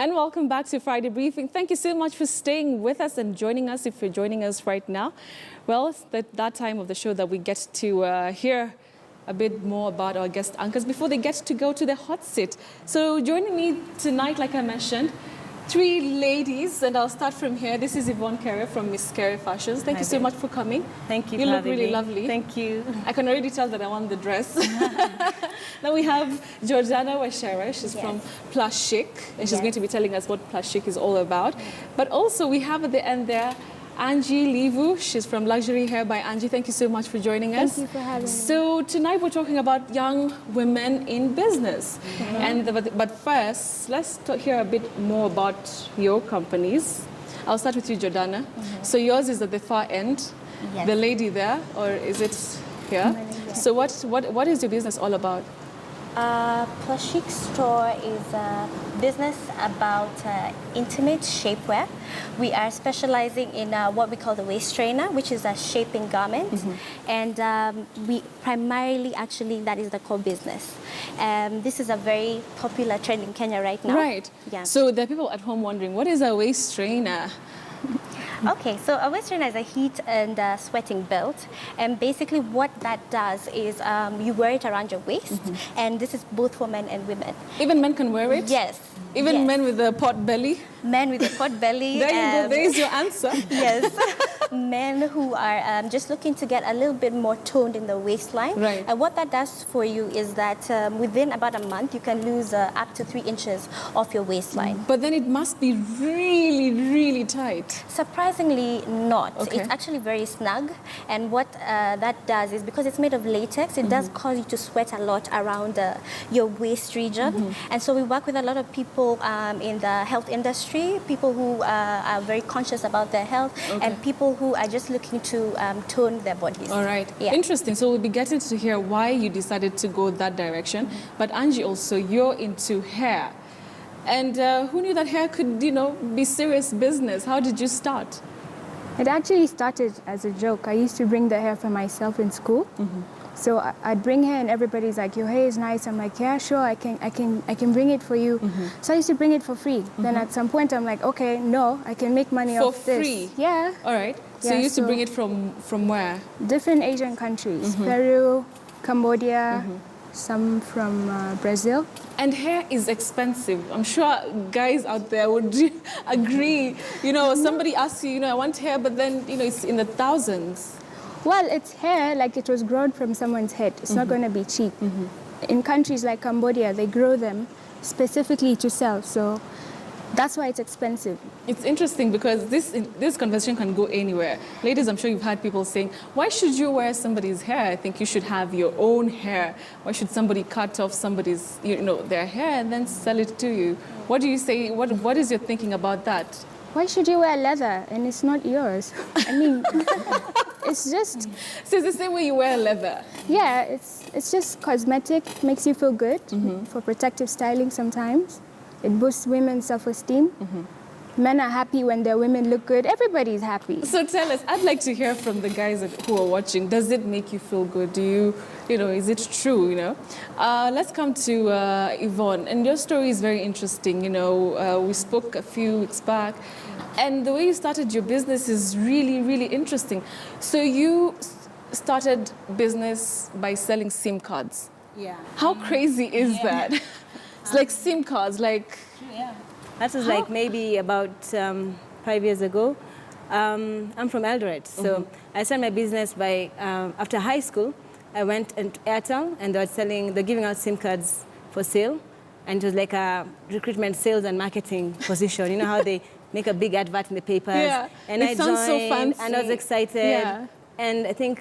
And welcome back to Friday Briefing. Thank you so much for staying with us and joining us if you're joining us right now. Well, it's that time of the show that we get to hear a bit more about our guest anchors before they get to go to the hot seat. So joining me tonight, like I mentioned, three ladies, and I'll start from here. This is Yvonne Carey from Miss Carey Fashions. Thank you so much for coming. Thank you. You look really lovely. Thank you. I can already tell that I want the dress. Now we have Jordana Washera. She's from Plus Chic, and she's going to be telling us what Plus Chic is all about. But also we have at the end there Angie Livu. She's from Luxury Hair by Angie. Thank you so much for joining us. Thank you for having me. So tonight we're talking about young women in business. But first, let's hear a bit more about your companies. I'll start with you, Jordana. So yours is at the far end. Yes. The lady there, or is it here? Yes. So what is your business all about? Plus Chic store is a business about intimate shapewear. We are specializing in what we call the waist trainer, which is a shaping garment. And we primarily, actually, that is the core business. This is a very popular trend in Kenya right now. Right. Yeah. So there are people at home wondering, what is a waist trainer? Okay, so a waist trainer is a heat and sweating belt, and basically what that does is you wear it around your waist, and this is both for men and women. Even men can wear it? Yes. Even yes. men with a pot belly? Men with a pot belly. There you go, there is your answer. Yes. Men who are just looking to get a little bit more toned in the waistline. Right. And what that does for you is that within about a month, you can lose up to 3 inches off your waistline. But then it must be really, really tight. Surprisingly not. Okay. It's actually very snug. And what that does is, because it's made of latex, it does cause you to sweat a lot around your waist region. And so we work with a lot of people in the health industry, people who are very conscious about their health, and people who are just looking to tone their bodies. All right. Yeah. Interesting. So we'll be getting to hear why you decided to go that direction. But Angie, also, you're into hair. And who knew that hair could, be serious business? How did you start? It actually started as a joke. I used to bring the hair for myself in school. So I'd bring hair and everybody's like, your hair is nice. I'm like, yeah, sure, I can bring it for you. So I used to bring it for free. Then at some point I'm like, okay, no, I can make money off this. For free? Yeah. All right. So Yeah, you used to so- bring it from where? Different Asian countries, Peru, Cambodia, some from Brazil. And hair is expensive. I'm sure guys out there would agree. Somebody asks you, I want hair, but then, it's in the thousands. Well, it's hair, like it was grown from someone's head. It's not going to be cheap. In countries like Cambodia, they grow them specifically to sell. So that's why it's expensive. It's interesting because this conversation can go anywhere. Ladies, I'm sure you've had people saying, why should you wear somebody's hair? I think you should have your own hair. Why should somebody cut off somebody's, their hair and then sell it to you? What do you say? What is your thinking about that? Why should you wear leather and it's not yours? I mean, it's just... So it's the same way you wear leather? Yeah, it's just cosmetic, makes you feel good for protective styling sometimes. It boosts women's self-esteem. Men are happy when their women look good. Everybody's happy. So tell us, I'd like to hear from the guys who are watching. Does it make you feel good? Do you, is it true, Let's come to Yvonne. And your story is very interesting. We spoke a few weeks back. And the way you started your business is really, really interesting. So you started business by selling SIM cards. Yeah. How crazy is that? It's like SIM cards, like... Yeah. That was like maybe about 5 years ago. I'm from Eldoret, so I started my business by, after high school, I went into Airtel and they're giving out SIM cards for sale. And it was like a recruitment, sales and marketing position. You know how they make a big advert in the papers? Yeah, and it I sounds joined, so fancy. and I was excited. Yeah. And I think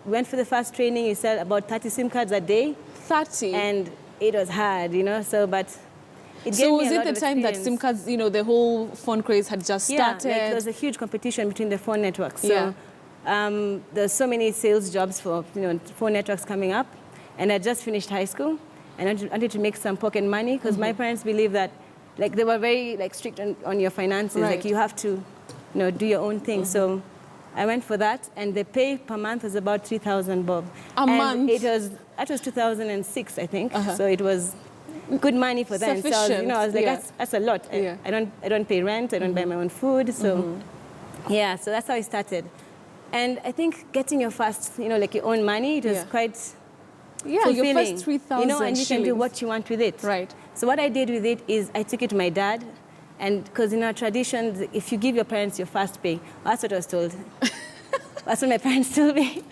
went for the first training, you sell about 30 SIM cards a day. 30? And it was hard, but it gave So me was a it lot the of time that experience. SIM cards, the whole phone craze had just started? Yeah, like there was a huge competition between the phone networks. Yeah. So there's so many sales jobs for phone networks coming up, and I just finished high school, and I wanted to make some pocket money because my parents believe that, they were very strict on your finances. Right. Like you have to, do your own thing. So I went for that, and the pay per month was about 3,000 bob. A month? That was 2006, I think. So it was good money for them. So I was like, Yeah. that's a lot. Yeah. I don't pay rent. I don't buy my own food. So yeah, so that's how it started. And I think getting your first, like your own money, it was Yeah. quite Yeah, fulfilling. your first 3,000 and you can do shillings. what you want with it. Right. So what I did with it is I took it to my dad, and because in our tradition, if you give your parents your first pay, that's what I was told. That's what my parents told me.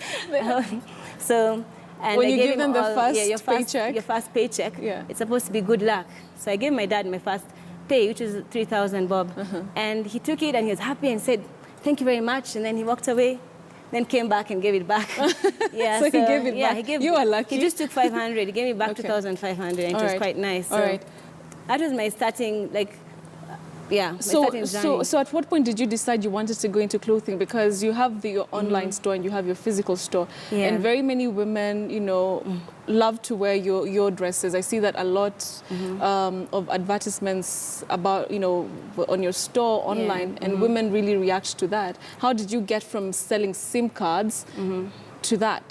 So, and When I you gave give him them the all- first your paycheck? your first paycheck, Yeah. it's supposed to be good luck. So I gave my dad my first pay, which is 3,000 bob, and he took it and he was happy and said, "Thank you very much," and then he walked away. Then came back and gave it back. Yeah, So he gave it back. You are lucky. He just took 500. He gave me back Okay. 2,500, and All it was right. quite nice. All So right. that was my starting, my So, starting journey. so at what point did you decide you wanted to go into clothing? Because you have your online store and you have your physical store. Yeah. And very many women, love to wear your dresses. I see that a lot of advertisements about, on your store online, and women really react to that. How did you get from selling SIM cards to that?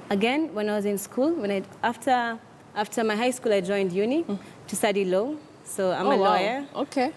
Again, when I was in school, after my high school, I joined uni to study law. So I'm a lawyer. Wow. Okay.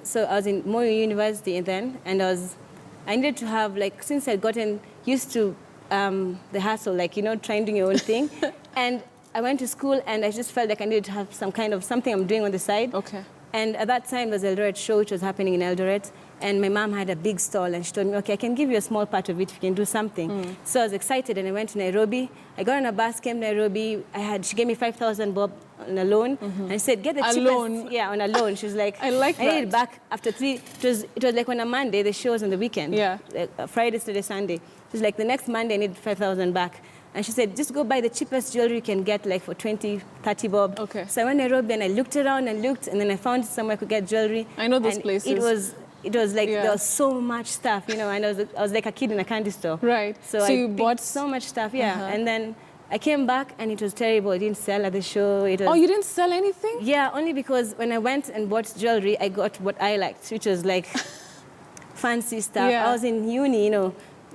So I was in Moi University then, and I needed to have, since I'd gotten used to the hustle, trying doing your own thing, and I went to school and I just felt like I needed to have some kind of something I'm doing on the side. Okay. And at that time, there was Eldoret show, which was happening in Eldoret, and my mom had a big stall, and she told me, okay, I can give you a small part of it if you can do something. So I was excited, and I went to Nairobi. I got on a bus, came to Nairobi. She gave me 5,000 bob on a loan, and I said, get the cheapest. loan? Yeah, on a loan. She was like, I like I need it that. back after 3. It was like on a Monday, the show was on the weekend. Yeah. Like Friday, Saturday, Sunday. She was like, the next Monday, I need 5,000 back. And she said, just go buy the cheapest jewelry you can get, for 20, 30 bob. Okay. So I went to Nairobi and I looked around and looked, and then I found somewhere I could get jewelry. I know those And places. It was like, Yeah. there was so much stuff, and I was like a kid in a candy store. Right. So, So I you picked bought- so much stuff, and then I came back and it was terrible. I didn't sell at the show. It was, Oh, you didn't sell anything? yeah, only because when I went and bought jewelry, I got what I liked, which was like fancy stuff. Yeah. I was in uni,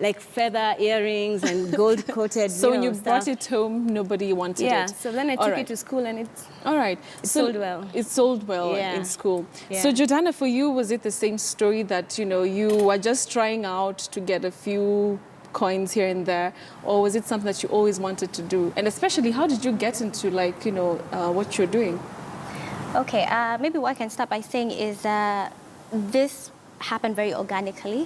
like feather earrings and gold-coated, So when you stuff. brought it home, nobody wanted Yeah, it. so then I All took right. it to school and All right. It sold well. It sold well Yeah. in school. Yeah. So Jordana, for you, was it the same story that, you were just trying out to get a few coins here and there, or was it something that you always wanted to do? And especially, how did you get into what you're doing? Okay, maybe what I can start by saying is this happened very organically.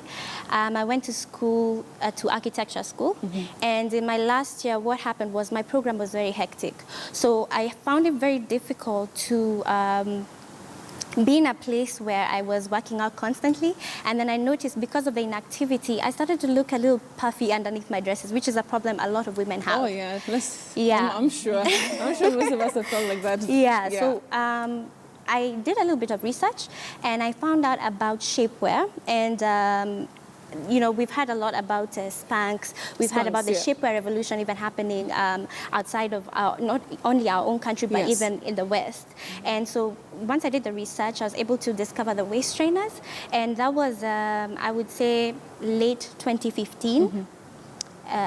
I went to school, to architecture school, and in my last year, what happened was my program was very hectic. So I found it very difficult to be in a place where I was working out constantly, and then I noticed because of the inactivity, I started to look a little puffy underneath my dresses, which is a problem a lot of women have. Oh, yeah. Yeah. I'm sure. I'm sure most of us have felt like that. Yeah, so I did a little bit of research and I found out about shapewear, and we've heard a lot about Spanx. We've heard about the yeah. shapewear revolution even happening outside of not only our own country, but Yes. even in the West. And so once I did the research, I was able to discover the waist trainers, and that was, I would say, late 2015.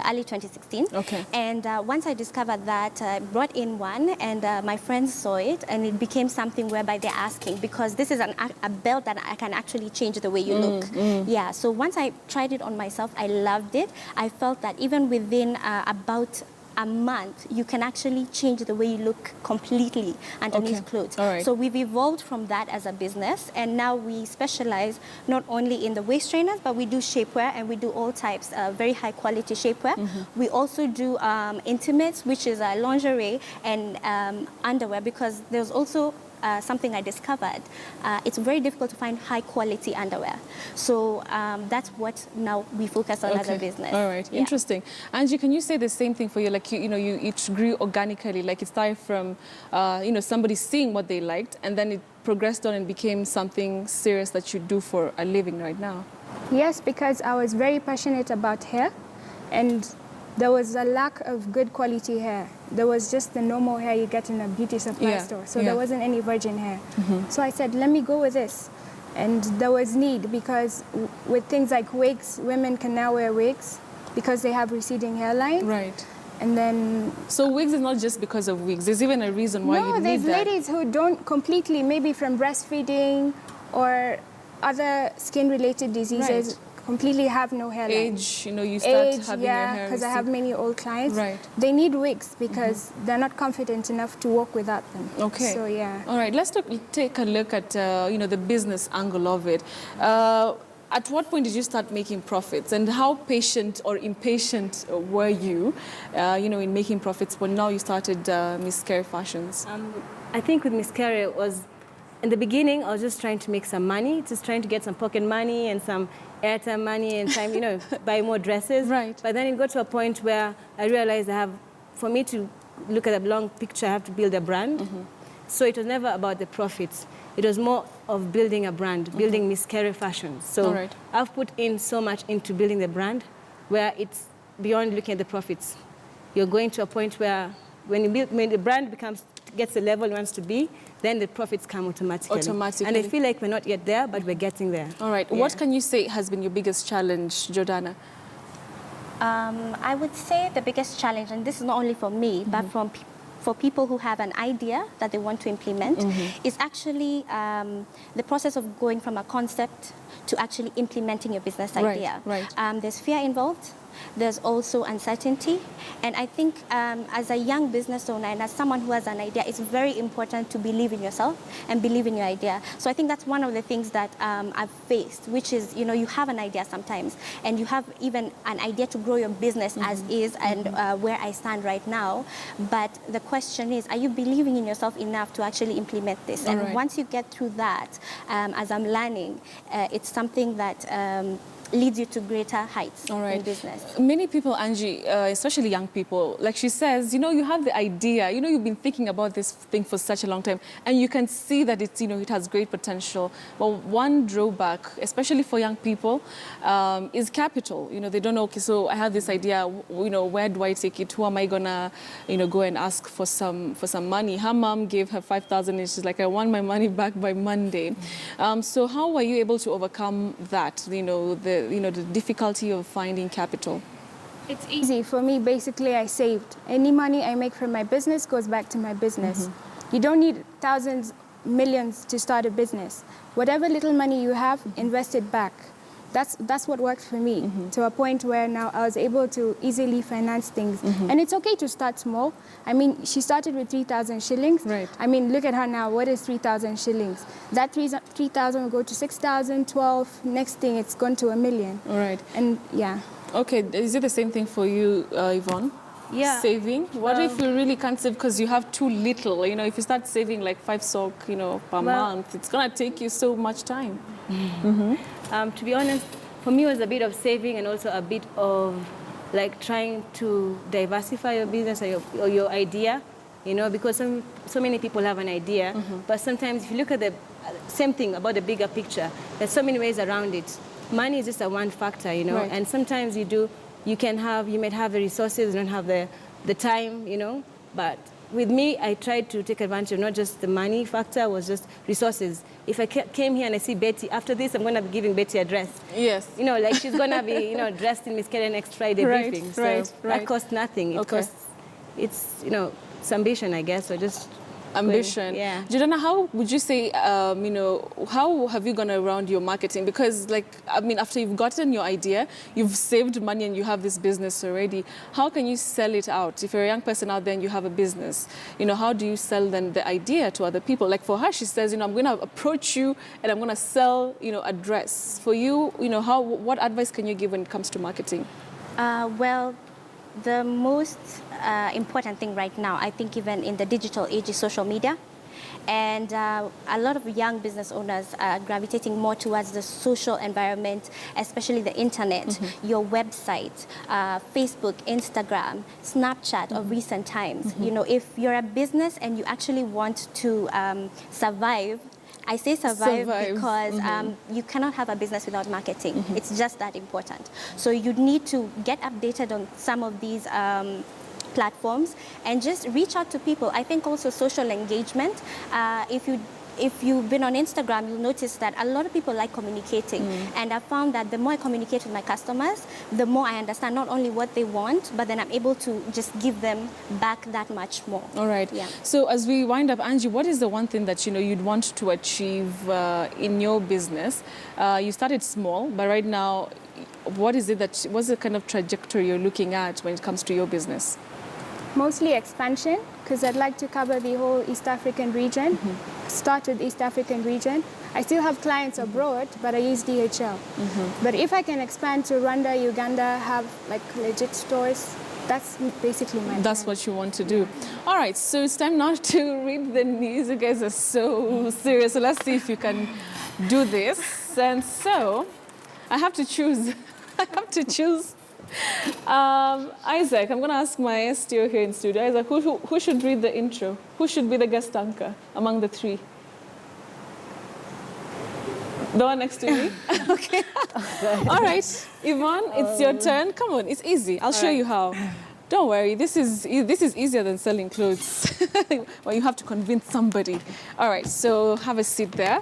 Early 2016. Okay. And once I discovered that, I brought in one, and my friends saw it, and it became something whereby they're asking, because this is a belt that I can actually change the way you look. Yeah, so once I tried it on myself, I loved it. I felt that even within about a month, you can actually change the way you look completely underneath Okay. clothes. All right. So we've evolved from that as a business, and now we specialize not only in the waist trainers, but we do shapewear, and we do all types, very high quality shapewear. We also do intimates, which is lingerie, and underwear, because there's also something I discovered. It's very difficult to find high quality underwear. So that's what now we focus on as a business. All right, Yeah. interesting. Angie, can you say the same thing for you? Like, you it grew organically, like it started from, somebody seeing what they liked, and then it progressed on and became something serious that you do for a living right now. Yes, because I was very passionate about hair, and there was a lack of good quality hair. There was just the normal hair you get in a beauty supply Yeah, store. So yeah. there wasn't any virgin hair. So I said, let me go with this. And there was need, because with things like wigs, women can now wear wigs because they have receding hairline. Right. And then So wigs is not just because of wigs. There's even a reason why you no, need there's that. ladies who don't completely, maybe from breastfeeding or other skin-related diseases, Right. completely have no hairline. Age, you start Age, having your yeah, hair. because I have many old clients. Right. They need wigs because they're not confident enough to walk without them. Okay. So yeah. All right, let's take a look at the business angle of it. At what point did you start making profits, and how patient or impatient were you, in making profits when now you started Miss Carey Fashions? I think with Miss Carey, it was, in the beginning, I was just trying to make some money, just trying to get some pocket money and some airtime money and time, buy more dresses. Right. But then it got to a point where I realized for me to look at the long picture, I have to build a brand. So it was never about the profits. It was more of building a brand, building Miss Carey Fashions. So All right. I've put in so much into building the brand where it's beyond looking at the profits. You're going to a point where when the brand gets the level it wants to be, then the profits come automatically. Automatically. And I feel like we're not yet there, but we're getting there. All right, Yeah. what can you say has been your biggest challenge, Jordana? I would say the biggest challenge, and this is not only for me, but for people who have an idea that they want to implement, is actually the process of going from a concept to actually implementing your business Right, idea. right. There's fear involved. There's also uncertainty. And I think as a young business owner and as someone who has an idea, it's very important to believe in yourself and believe in your idea. So I think that's one of the things that I've faced, which is, you have an idea sometimes, and you have even an idea to grow your business as is and where I stand right now. But the question is, are you believing in yourself enough to actually implement this? All And right. once you get through that, as I'm learning, it's something that leads you to greater heights All right. in business. Many people, Angie, especially young people, like she says, you have the idea, you've been thinking about this thing for such a long time, and you can see that it's, it has great potential. But one drawback, especially for young people, is capital. They don't know, okay, so I have this idea, where do I take it? Who am I gonna, go and ask for some money? Her mom gave her 5,000 and she's like, I want my money back by Monday. So how were you able to overcome that, the difficulty of finding capital? It's easy. For me, basically, I saved. Any money I make from my business goes back to my business. You don't need thousands, millions to start a business. Whatever little money you have, invest it back. That's what worked for me, to a point where now I was able to easily finance things. And it's okay to start small. I mean, she started with 3,000 shillings. Right. I mean, look at her now. What is 3,000 shillings? That 3,000 will go to 6,000, 12. Next thing, it's gone to 1 million. All right. And yeah. Okay, is it the same thing for you, Yvonne? Yeah. Saving? What if you really can't save because you have too little? If you start saving like 5 sok, per month, it's going to take you so much time. To be honest, for me, it was a bit of saving and also a bit of like trying to diversify your business or your idea, because so many people have an idea, but sometimes if you look at the same thing about the bigger picture, there's so many ways around it. Money is just a one factor, Right. and sometimes you might have the resources, you don't have the time, but with me, I tried to take advantage of not just the money factor, was just resources. If I came here and I see Betty, after this, I'm going to be giving Betty a dress. Yes. Like she's going to be, dressed in Miss Carey next Friday Right, briefing. So right. that costs nothing. It Okay. costs, it's ambition, I guess, or just Ambition. Yeah. Jordana, how would you say, how have you gone around your marketing? Because, after you've gotten your idea, you've saved money and you have this business already, how can you sell it out? If you're a young person out there and you have a business, how do you sell then the idea to other people? Like for her, she says, I'm going to approach you and I'm going to sell, a dress. For you, what advice can you give when it comes to marketing? Well, the most important thing right now, I think even in the digital age, is social media. And a lot of young business owners are gravitating more towards the social environment, especially the internet, your website, Facebook, Instagram, Snapchat of recent times. If you're a business and you actually want to survive, I say survive. Because you cannot have a business without marketing. It's just that important. So you need to get updated on some of these platforms and just reach out to people. I think also social engagement. If you if you've been on Instagram, you'll notice that a lot of people like communicating. And I found that the more I communicate with my customers, the more I understand not only what they want, but then I'm able to just give them back that much more. All right. Yeah. So as we wind up, Angie, what is the one thing that you'd want to achieve in your business? You started small, but right now, what's the kind of trajectory you're looking at when it comes to your business? Mostly expansion, because I'd like to cover the whole East African region. Start with East African region. I still have clients abroad, but I use DHL. But if I can expand to Rwanda, Uganda, have like legit stores, that's basically my That's plan. what you want to do. All right, so it's time now to read the news. You guys are so serious. So let's see if you can do this. And so I have to choose. I have to choose. Isaac, I'm going to ask my STO here in studio. Isaac, who should read the intro? Who should be the guest anchor among the three? The one next to me? Okay. All right, Yvonne, it's your turn. Come on, it's easy. I'll show you how. Don't worry, this is easier than selling clothes. Well, you have to convince somebody. All right, so have a seat there.